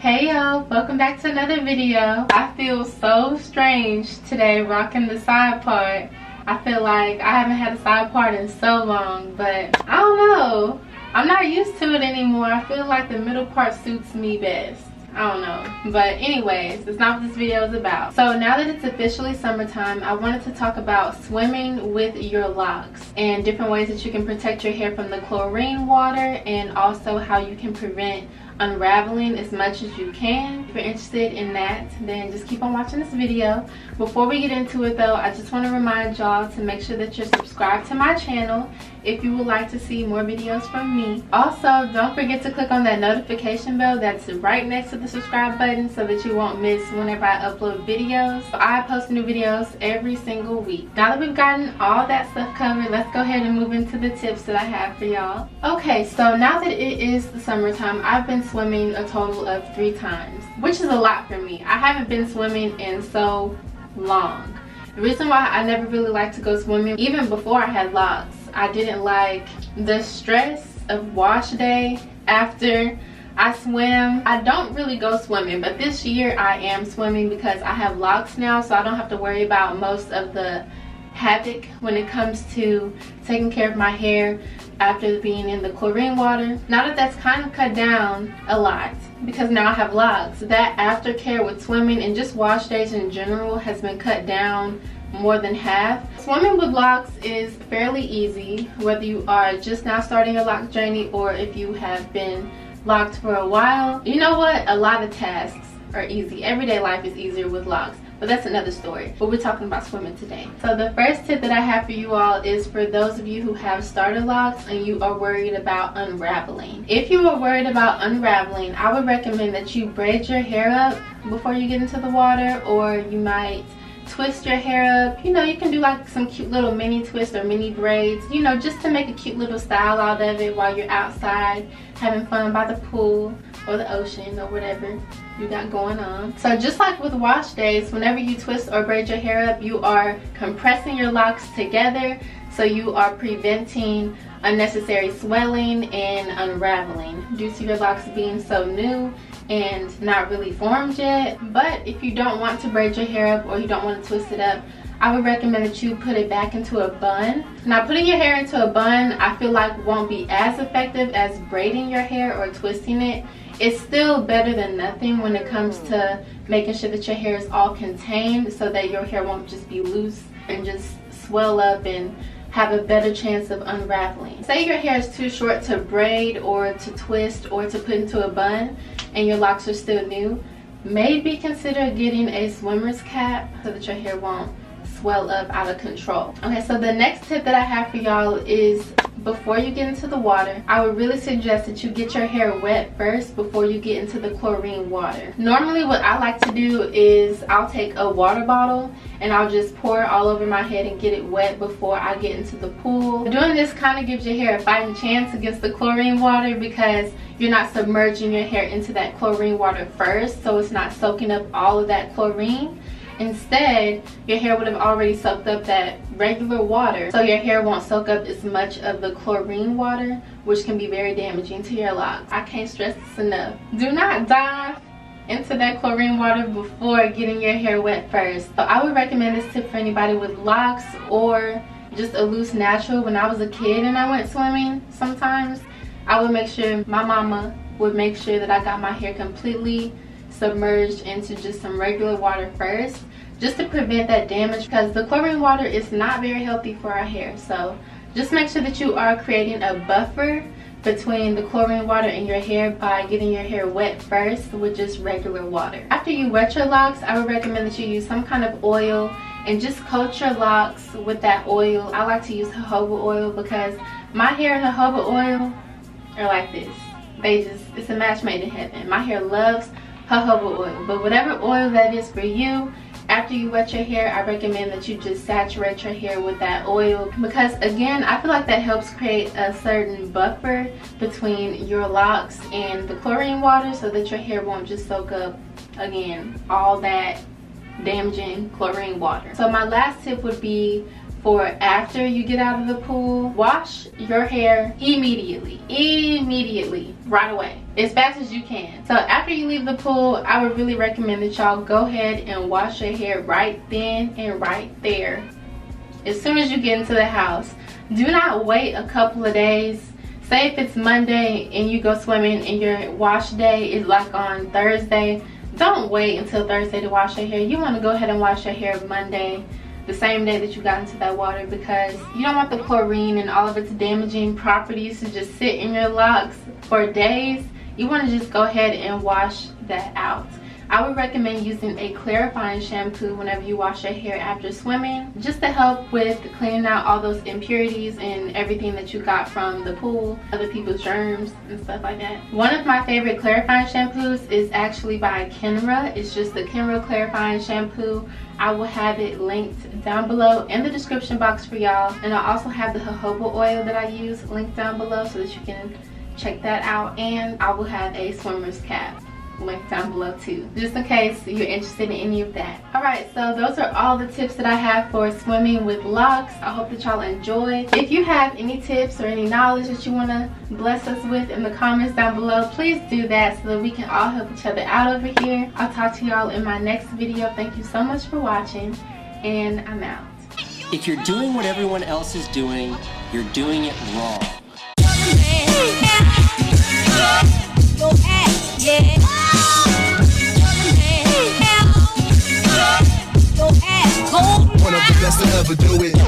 Hey y'all, welcome back to another video. I feel so strange today rocking the side part. I feel like I haven't had a side part in so long, but I don't know. I'm not used to it anymore. I feel like the middle part suits me best. I don't know. But anyways, it's not what this video is about. So now that it's officially summertime, I wanted to talk about swimming with your locks and different ways that you can protect your hair from the chlorine water, and also how you can prevent unraveling as much as you can. If you're interested in that, then just keep on watching this video. Before we get into it though, I just want to remind y'all to make sure that you're subscribed to my channel if you would like to see more videos from me. Also, don't forget to click on that notification bell that's right next to the subscribe button so that you won't miss whenever I upload videos. I post new videos every single week. Now that we've gotten all that stuff covered, let's go ahead and move into the tips that I have for y'all. Okay, so now that it is the summertime, I've been swimming a total of 3 times, which is a lot for me. I haven't been swimming in so long. The reason why I never really liked to go swimming, even before I had locks, I didn't like the stress of wash day after I swim. I don't really go swimming, but this year I am swimming because I have locks now, so I don't have to worry about most of the havoc when it comes to taking care of my hair after being in the chlorine water. Now that that's kind of cut down a lot because now I have locks, that aftercare with swimming and just wash days in general has been cut down more than half. Swimming with locks is fairly easy, whether you are just now starting a lock journey or if you have been locked for a while. You know what? A lot of tasks are easy. Everyday life is easier with locks, but that's another story. But we're talking about swimming today. So the first tip that I have for you all is for those of you who have starter locks and you are worried about unraveling. If you are worried about unraveling, I would recommend that you braid your hair up before you get into the water, or you might twist your hair up. You know, you can do like some cute little mini twists or mini braids, you know, just to make a cute little style out of it while you're outside having fun by the pool or the ocean or whatever you got going on. So just like with wash days, whenever you twist or braid your hair up, you are compressing your locks together, so you are preventing unnecessary swelling and unraveling due to your locks being so new and not really formed yet. But if you don't want to braid your hair up or you don't want to twist it up, I would recommend that you put it back into a bun. Now, putting your hair into a bun, I feel like won't be as effective as braiding your hair or twisting it. It's still better than nothing when it comes to making sure that your hair is all contained so that your hair won't just be loose and just swell up and have a better chance of unraveling. Say your hair is too short to braid or to twist or to put into a bun and your locks are still new, maybe consider getting a swimmer's cap so that your hair won't swell up out of control. Okay, so the next tip that I have for y'all is before you get into the water, I would really suggest that you get your hair wet first before you get into the chlorine water. Normally what I like to do is I'll take a water bottle and I'll just pour it all over my head and get it wet before I get into the pool. Doing this kind of gives your hair a fighting chance against the chlorine water because you're not submerging your hair into that chlorine water first, so it's not soaking up all of that chlorine. Instead, your hair would have already soaked up that regular water, so your hair won't soak up as much of the chlorine water, which can be very damaging to your locks. I can't stress this enough. Do not dive into that chlorine water before getting your hair wet first. So I would recommend this tip for anybody with locks or just a loose natural. When I was a kid and I went swimming, sometimes I would make sure my mama would make sure that I got my hair completely submerged into just some regular water first, just to prevent that damage, because the chlorine water is not very healthy for our hair. So just make sure that you are creating a buffer between the chlorine water and your hair by getting your hair wet first with just regular water. After you wet your locks, I would recommend that you use some kind of oil and just coat your locks with that oil. I like to use jojoba oil because my hair and jojoba oil are like this. It's a match made in heaven. My hair loves jojoba oil, but whatever oil that is for you, after you wet your hair, I recommend that you just saturate your hair with that oil, because again, I feel like that helps create a certain buffer between your locks and the chlorine water so that your hair won't just soak up, again, all that damaging chlorine water. So my last tip would be for after you get out of the pool. Wash your hair immediately, right away, as fast as you can. So after you leave the pool, I would really recommend that y'all go ahead and wash your hair right then and right there as soon as you get into the house. Do not wait a couple of days. Say if it's Monday and you go swimming and your wash day is like on Thursday, don't wait until Thursday to wash your hair. You want to go ahead and wash your hair Monday, the same day that you got into that water, because you don't want the chlorine and all of its damaging properties to just sit in your locks for days. You want to just go ahead and wash that out. I would recommend using a clarifying shampoo whenever you wash your hair after swimming, just to help with cleaning out all those impurities and everything that you got from the pool, other people's germs and stuff like that. One of my favorite clarifying shampoos is actually by Canva. It's just the Canva clarifying shampoo. I will have it linked down below in the description box for y'all, and I also have the jojoba oil that I use linked down below so that you can check that out, and I will have a swimmer's cap link down below too, just in case you're interested in any of that. Alright, so those are all the tips that I have for swimming with locks. I hope that y'all enjoyed. If you have any tips or any knowledge that you want to bless us with in the comments down below, please do that so that we can all help each other out over here. I'll talk to y'all in my next video. Thank you so much for watching, and I'm out. If you're doing what everyone else is doing, you're doing it wrong. One of the best to ever do it.